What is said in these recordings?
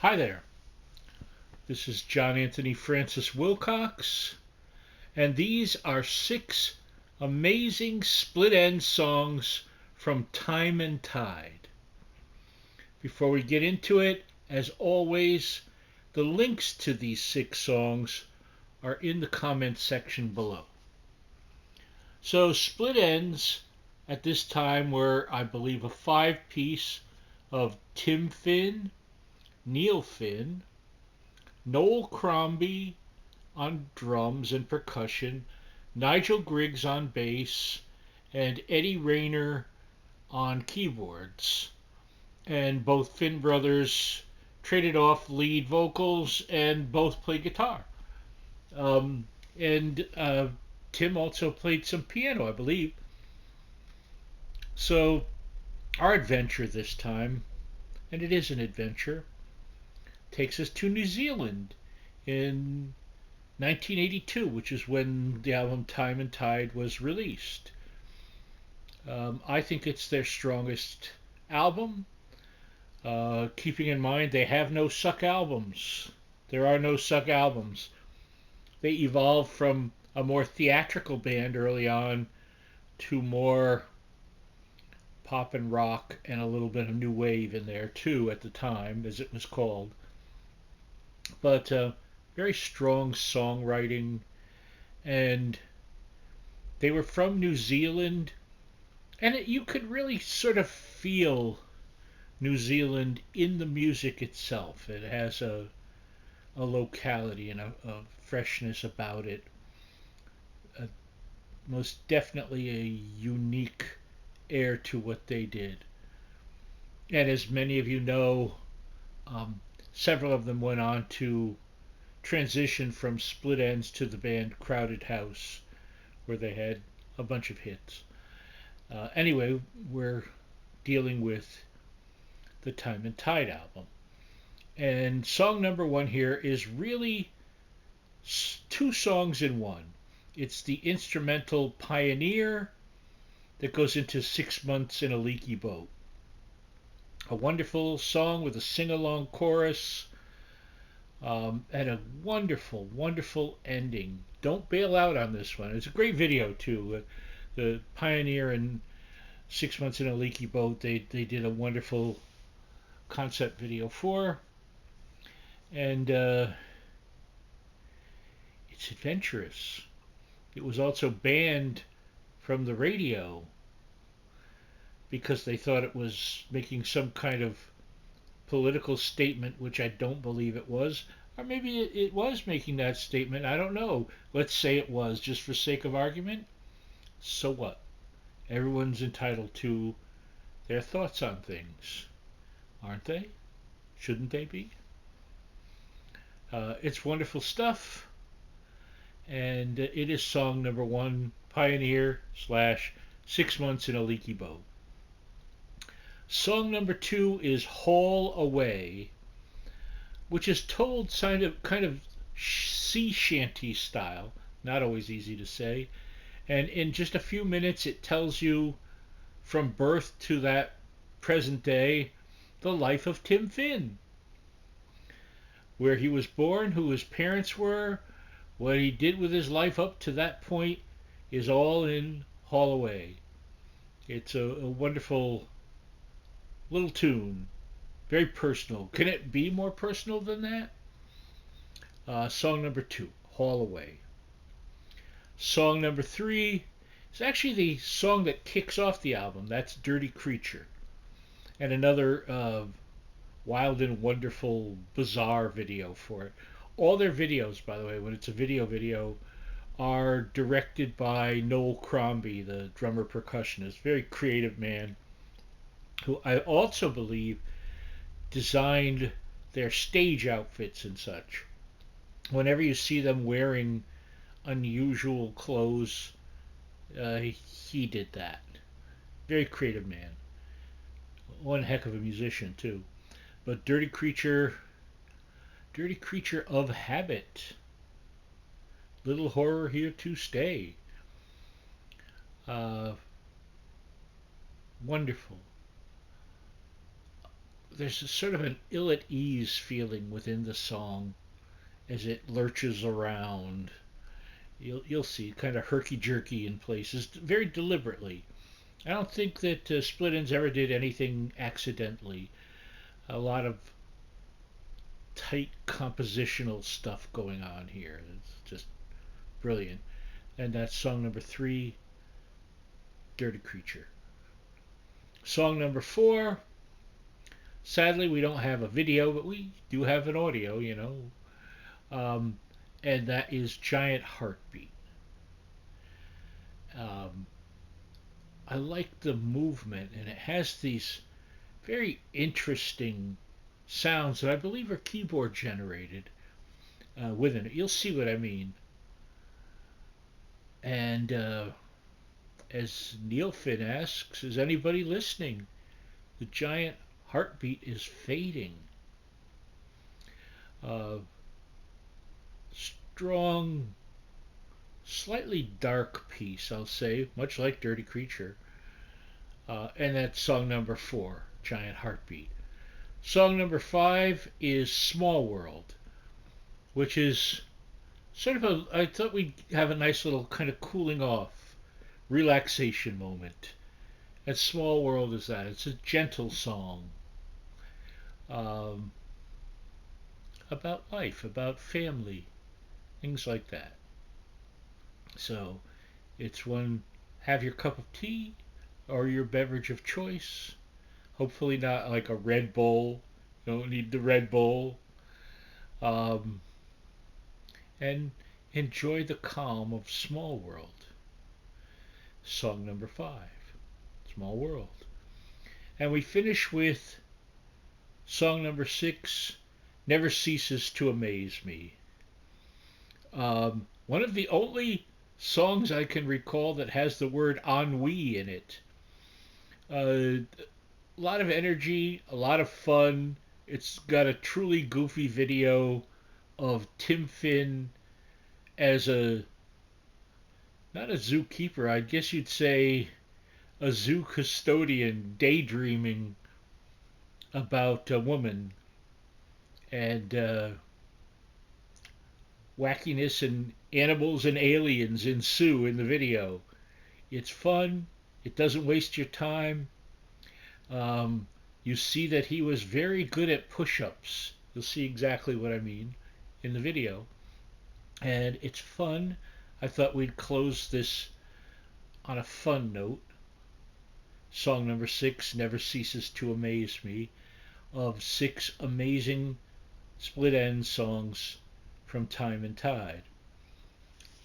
Hi there. This is John Anthony Francis Wilcox, and these are six amazing split end songs from Time and Tide. Before we get into it, as always, the links to these six songs are in the comments section below. So, split ends at this time were, I believe, a five-piece of Tim Finn, Neil Finn, Noel Crombie on drums and percussion, Nigel Griggs on bass, and Eddie Rayner on keyboards. And both Finn brothers traded off lead vocals and both played guitar. And Tim also played some piano, I believe. So, our adventure this time, and it is an adventure, takes us to New Zealand in 1982, which is when the album Time and Tide was released. I think it's their strongest album, keeping in mind they have no suck albums. There are no suck albums. They evolved from a more theatrical band early on to more pop and rock and a little bit of new wave in there too at the time, as it was called. But very strong songwriting, and they were from New Zealand, and you could really sort of feel New Zealand in the music itself. It has a locality and a freshness about it. Uh, Most definitely a unique air to what they did. And as many of you know, um, several of them went on to transition from split ends to the band Crowded House, where they had a bunch of hits. Anyway, we're dealing with the Time and Tide album. And song number one here is really two songs in one. It's the instrumental Pioneer that goes into 6 Months in a Leaky Boat. A wonderful song with a sing along chorus, and a wonderful, wonderful ending. Don't bail out on this one. It's a great video, too. The Pioneer and 6 Months in a Leaky Boat, they did a wonderful concept video for. And it's adventurous. It was also banned from the radio because they thought it was making some kind of political statement, which I don't believe it was. Or maybe it was making that statement. I don't know. Let's say it was, just for sake of argument. So what? Everyone's entitled to their thoughts on things, aren't they? Shouldn't they be? It's wonderful stuff, and it is song number one, Pioneer slash 6 Months in a Leaky Boat. Song number two is Haul Away, which is told kind of sea shanty style, not always easy to say. And in just a few minutes, it tells you from birth to that present day the life of Tim Finn, where he was born, who his parents were, what he did with his life up to that point is all in Haul Away. It's a wonderful little tune, very personal. Can it be more personal than that? Song number two, Haul Away. Song number three is actually the song that kicks off the album. That's Dirty Creature. And another wild and wonderful, bizarre video for it. All their videos, by the way, when it's a video, are directed by Noel Crombie, the drummer percussionist. Very creative man, who I also believe designed their stage outfits and such. Whenever you see them wearing unusual clothes, he did that. Very creative man. One heck of a musician, too. But Dirty Creature of Habit. Little horror here to stay. Uh, Wonderful. there's a sort of an ill at ease feeling within the song as it lurches around. You'll see kind of herky jerky in places, very deliberately. I don't think that Split Enz ever did anything accidentally. A lot of tight compositional stuff going on here. It's just brilliant. And that's song number 3, Dirty Creature. Song number 4, sadly we don't have a video, but we do have an audio, you know. And that is Giant Heartbeat. Um, I like the movement, and it has these very interesting sounds that I believe are keyboard generated within it. You'll see what I mean. And as Neil Finn asks, is anybody listening? The giant heartbeat is fading. Uh, Strong, slightly dark piece, I'll say, much like Dirty Creature. And that's song number 4, Giant Heartbeat. Song number 5 is Small World, which is sort of a, I thought we'd have a nice little kind of cooling off, relaxation moment. And Small World is that. It's a gentle song um, about life, about family, things like that. So it's one, have your cup of tea or your beverage of choice. Hopefully not like a Red Bull. You don't need the Red Bull. Um, and enjoy the calm of Small World. Song number 5, Small World. And we finish with song number 6, Never Ceases to Amaze Me. One of the only songs I can recall that has the word ennui in it. A lot of energy, a lot of fun. It's got a truly goofy video of Tim Finn as a, not a zookeeper, I guess you'd say a zoo custodian daydreaming about a woman, and wackiness and animals and aliens ensue in the video. It's fun. It doesn't waste your time. You see that he was very good at push-ups. You'll see exactly what I mean in the video. And it's fun. I thought we'd close this on a fun note. Song number 6, Never Ceases to Amaze Me, of 6 amazing Split Enz songs from Time and Tide.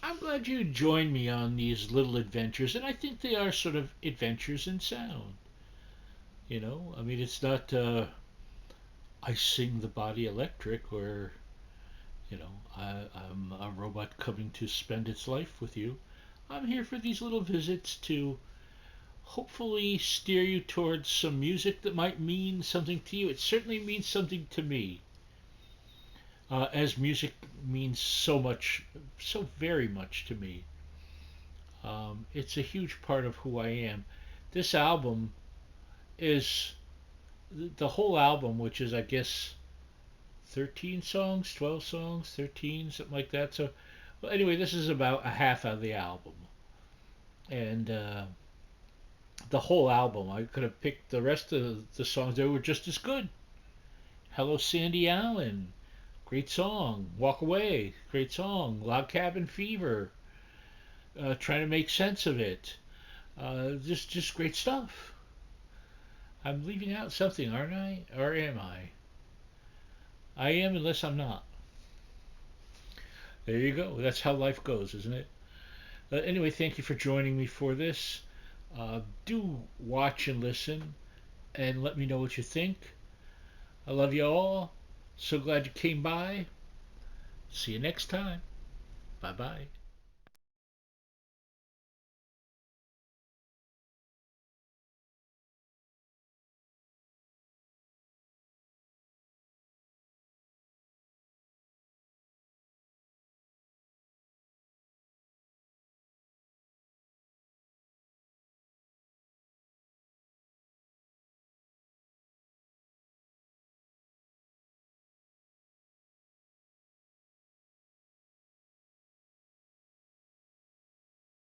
I'm glad you joined me on these little adventures, and I think they are sort of adventures in sound. You know, I mean, it's not I sing the body electric, or, you know, I'm a robot coming to spend its life with you. I'm here for these little visits to hopefully steer you towards some music that might mean something to you. It certainly means something to me, as music means so much, so very much to me. It's a huge part of who I am. This album is the whole album, which is, I guess, 13 songs, 12 songs, 13, something like that. So, well, anyway, this is about a half of the album. And the whole album, I could have picked the rest of the songs. They were just as good. Hello, Sandy Allen. Great song. Walk Away. Great song. Log Cabin Fever. Trying to make sense of it. Just great stuff. I'm leaving out something, aren't I? Or am I? I am, unless I'm not. There you go. That's how life goes, isn't it? Anyway, thank you for joining me for this. Do watch and listen, and let me know what you think. I love you all. So glad you came by. See you next time. Bye bye.